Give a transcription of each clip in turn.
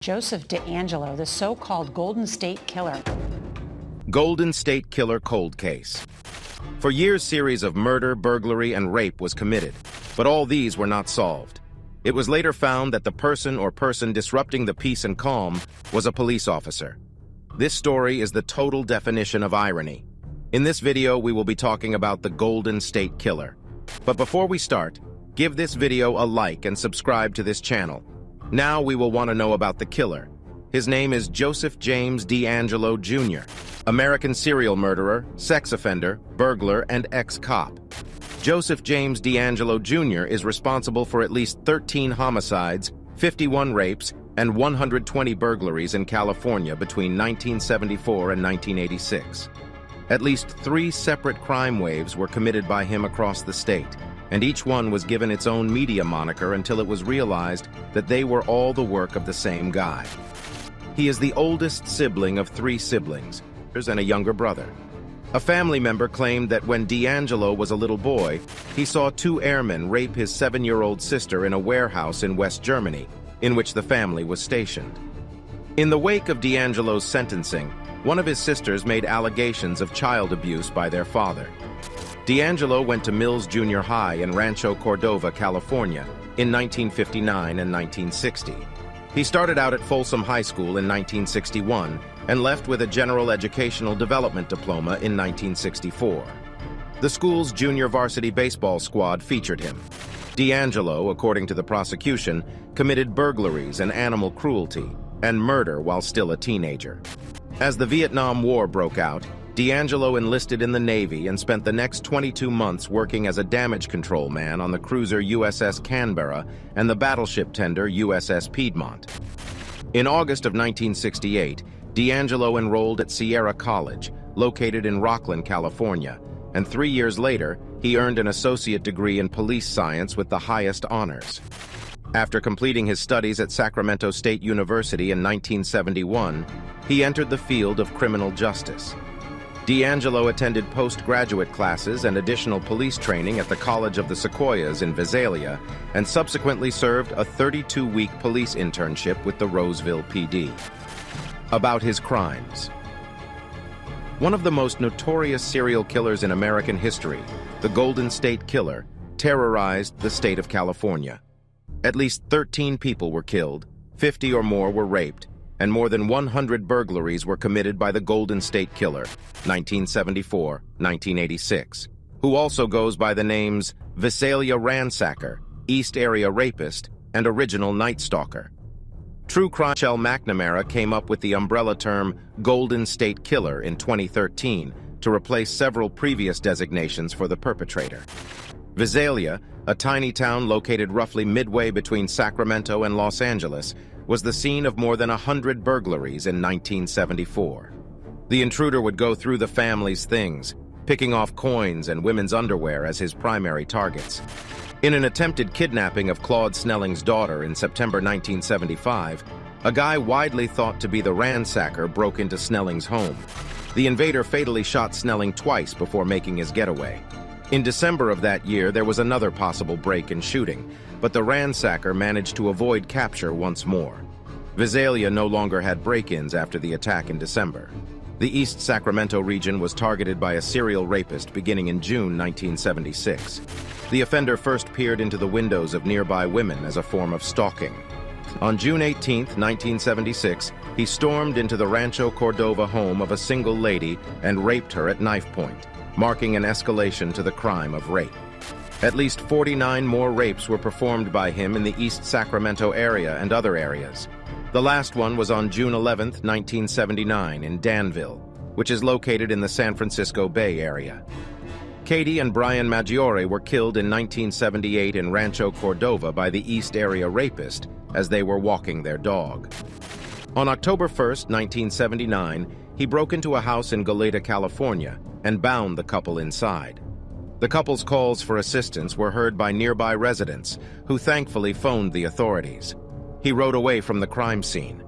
Joseph DeAngelo, the so-called Golden State Killer. Golden State Killer cold case. For years, series of murder, burglary, and rape was committed, but all these were not solved. It was later found that the person or person disrupting the peace and calm was a police officer. This story is the total definition of irony. In this video, we will be talking about the Golden State Killer. But before we start, give this video a like and subscribe to this channel. Now we will want to know about the killer. His name is Joseph James DeAngelo Jr., American serial murderer, sex offender, burglar, and ex-cop. Joseph James DeAngelo Jr. is responsible for at least 13 homicides, 51 rapes, and 120 burglaries in California between 1974 and 1986. At least 3 separate crime waves were committed by him across the state, and each one was given its own media moniker until it was realized that they were all the work of the same guy. He is the oldest sibling of 3 siblings, and a younger brother. A family member claimed that when DeAngelo was a little boy, he saw 2 airmen rape his 7-year-old sister in a warehouse in West Germany, in which the family was stationed. In the wake of DeAngelo's sentencing, one of his sisters made allegations of child abuse by their father. DeAngelo went to Mills Junior High in Rancho Cordova, California, in 1959 and 1960. He started out at Folsom High School in 1961 and left with a General Educational Development Diploma in 1964. The school's junior varsity baseball squad featured him. DeAngelo, according to the prosecution, committed burglaries and animal cruelty and murder while still a teenager. As the Vietnam War broke out, DeAngelo enlisted in the Navy and spent the next 22 months working as a damage control man on the cruiser USS Canberra and the battleship tender USS Piedmont. In August of 1968, DeAngelo enrolled at Sierra College, located in Rocklin, California, and 3 years later, he earned an associate degree in police science with the highest honors. After completing his studies at Sacramento State University in 1971, he entered the field of criminal justice. DeAngelo attended postgraduate classes and additional police training at the College of the Sequoias in Visalia and subsequently served a 32-week police internship with the Roseville PD. About his crimes. One of the most notorious serial killers in American history, the Golden State Killer, terrorized the state of California. At least 13 people were killed, 50 or more were raped, and more than 100 burglaries were committed by the Golden State Killer, 1974-1986, who also goes by the names Visalia Ransacker, East Area Rapist, and Original Night Stalker. True crime Michelle McNamara came up with the umbrella term Golden State Killer in 2013 to replace several previous designations for the perpetrator. Visalia, a tiny town located roughly midway between Sacramento and Los Angeles, was the scene of more than 100 burglaries in 1974. The intruder would go through the family's things, picking off coins and women's underwear as his primary targets. In an attempted kidnapping of Claude Snelling's daughter in September 1975, a guy widely thought to be the ransacker broke into Snelling's home. The invader fatally shot Snelling twice before making his getaway. In December of that year, there was another possible break and shooting, but the ransacker managed to avoid capture once more. Visalia no longer had break-ins after the attack in December. The East Sacramento region was targeted by a serial rapist beginning in June 1976. The offender first peered into the windows of nearby women as a form of stalking. On June 18, 1976, he stormed into the Rancho Cordova home of a single lady and raped her at knife point, marking an escalation to the crime of rape. At least 49 more rapes were performed by him in the East Sacramento area and other areas. The last one was on June 11, 1979, in Danville, which is located in the San Francisco Bay Area. Katie and Brian Maggiore were killed in 1978 in Rancho Cordova by the East Area Rapist as they were walking their dog. On October 1, 1979, he broke into a house in Goleta, California, and bound the couple inside. The couple's calls for assistance were heard by nearby residents, who thankfully phoned the authorities. He rode away from the crime scene.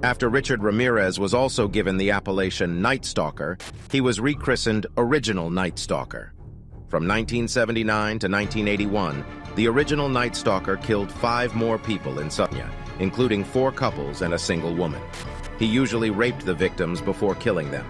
After Richard Ramirez was also given the appellation Night Stalker, he was rechristened Original Night Stalker. From 1979 to 1981, the Original Night Stalker killed 5 more people in Southern California, including 4 couples and a single woman. He usually raped the victims before killing them.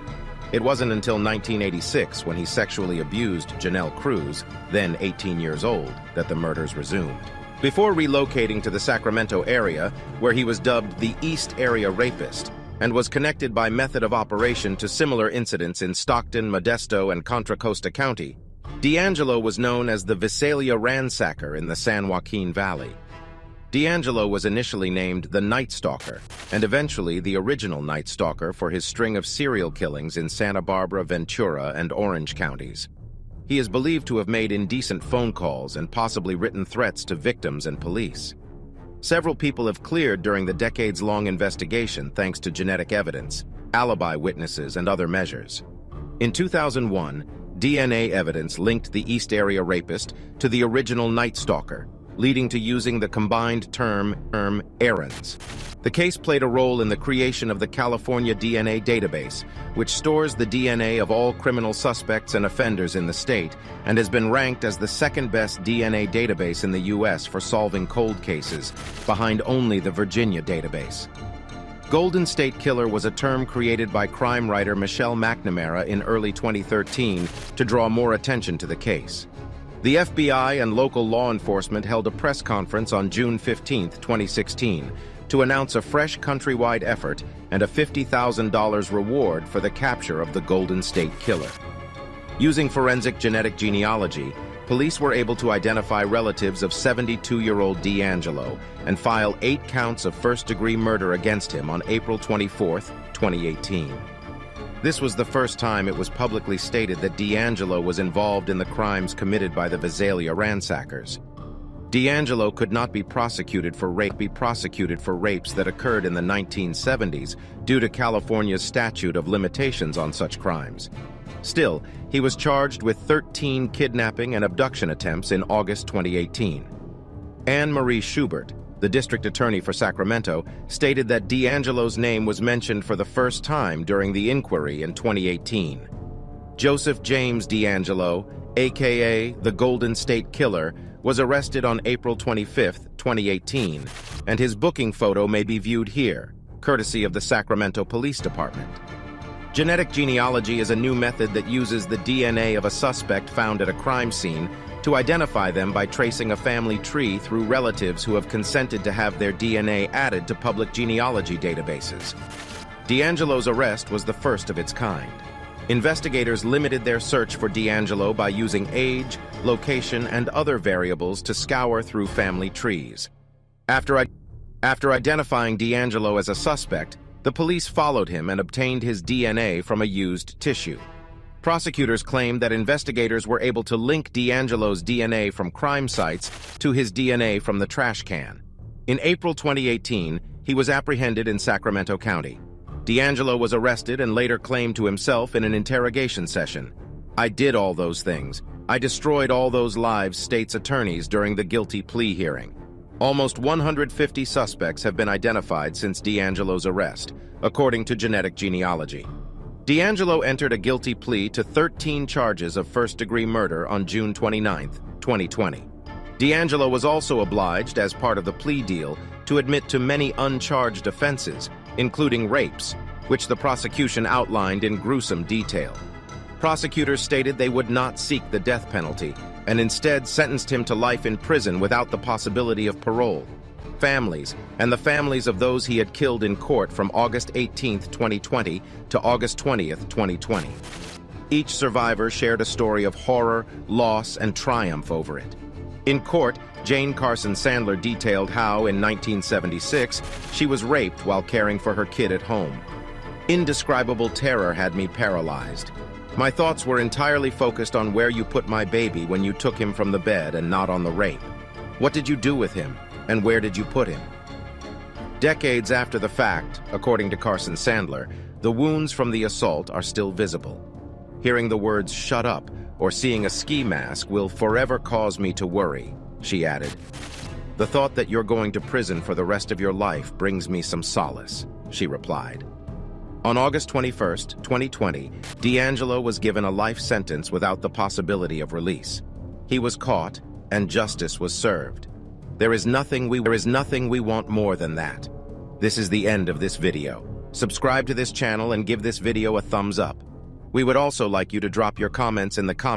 It wasn't until 1986, when he sexually abused Janelle Cruz, then 18 years old, that the murders resumed. Before relocating to the Sacramento area, where he was dubbed the East Area Rapist, and was connected by method of operation to similar incidents in Stockton, Modesto, and Contra Costa County, D'Angelo was known as the Visalia Ransacker in the San Joaquin Valley. D'Angelo was initially named the Night Stalker, and eventually the original Night Stalker for his string of serial killings in Santa Barbara, Ventura, and Orange counties. He is believed to have made indecent phone calls and possibly written threats to victims and police. Several people have cleared during the decades-long investigation thanks to genetic evidence, alibi witnesses, and other measures. In 2001, DNA evidence linked the East Area Rapist to the original Night Stalker, leading to using the combined term errands. The case played a role in the creation of the California DNA database, which stores the DNA of all criminal suspects and offenders in the state, and has been ranked as the second-best DNA database in the U.S. for solving cold cases, behind only the Virginia database. Golden State Killer was a term created by crime writer Michelle McNamara in early 2013 to draw more attention to the case. The FBI and local law enforcement held a press conference on June 15, 2016, to announce a fresh countrywide effort and a $50,000 reward for the capture of the Golden State Killer. Using forensic genetic genealogy, police were able to identify relatives of 72-year-old D'Angelo and file 8 counts of first-degree murder against him on April 24, 2018. This was the first time it was publicly stated that D'Angelo was involved in the crimes committed by the Visalia ransackers. D'Angelo could not be prosecuted for rapes that occurred in the 1970s due to California's statute of limitations on such crimes. Still, he was charged with 13 kidnapping and abduction attempts in August 2018. Anne Marie Schubert, the district attorney for Sacramento, stated that D'Angelo's name was mentioned for the first time during the inquiry in 2018. Joseph James D'Angelo, aka the Golden State Killer, was arrested on April 25, 2018, and his booking photo may be viewed here, courtesy of the Sacramento Police Department. Genetic genealogy is a new method that uses the DNA of a suspect found at a crime scene to identify them by tracing a family tree through relatives who have consented to have their DNA added to public genealogy databases. D'Angelo's arrest was the first of its kind. Investigators limited their search for D'Angelo by using age, location, and other variables to scour through family trees. After identifying D'Angelo as a suspect, the police followed him and obtained his DNA from a used tissue. Prosecutors claimed that investigators were able to link D'Angelo's DNA from crime sites to his DNA from the trash can. In April 2018, he was apprehended in Sacramento County. D'Angelo was arrested and later claimed to himself in an interrogation session, "I did all those things. I destroyed all those lives," states attorneys during the guilty plea hearing. Almost 150 suspects have been identified since D'Angelo's arrest, according to genetic genealogy. D'Angelo entered a guilty plea to 13 charges of first-degree murder on June 29, 2020. D'Angelo was also obliged, as part of the plea deal, to admit to many uncharged offenses, including rapes, which the prosecution outlined in gruesome detail. Prosecutors stated they would not seek the death penalty, and instead sentenced him to life in prison without the possibility of parole. Families, and the families of those he had killed in court from August 18, 2020 to August 20, 2020. Each survivor shared a story of horror, loss, and triumph over it. In court, Jane Carson Sandler detailed how, in 1976, she was raped while caring for her kid at home. "Indescribable terror had me paralyzed. My thoughts were entirely focused on where you put my baby when you took him from the bed and not on the rape. What did you do with him, and where did you put him?" Decades after the fact, according to Carson Sandler, the wounds from the assault are still visible. "Hearing the words 'shut up' or seeing a ski mask will forever cause me to worry," she added. "The thought that you're going to prison for the rest of your life brings me some solace," she replied. On August 21, 2020, D'Angelo was given a life sentence without the possibility of release. He was caught, and justice was served. There is nothing we want more than that. This is the end of this video. Subscribe to this channel and give this video a thumbs up. We would also like you to drop your comments in the comments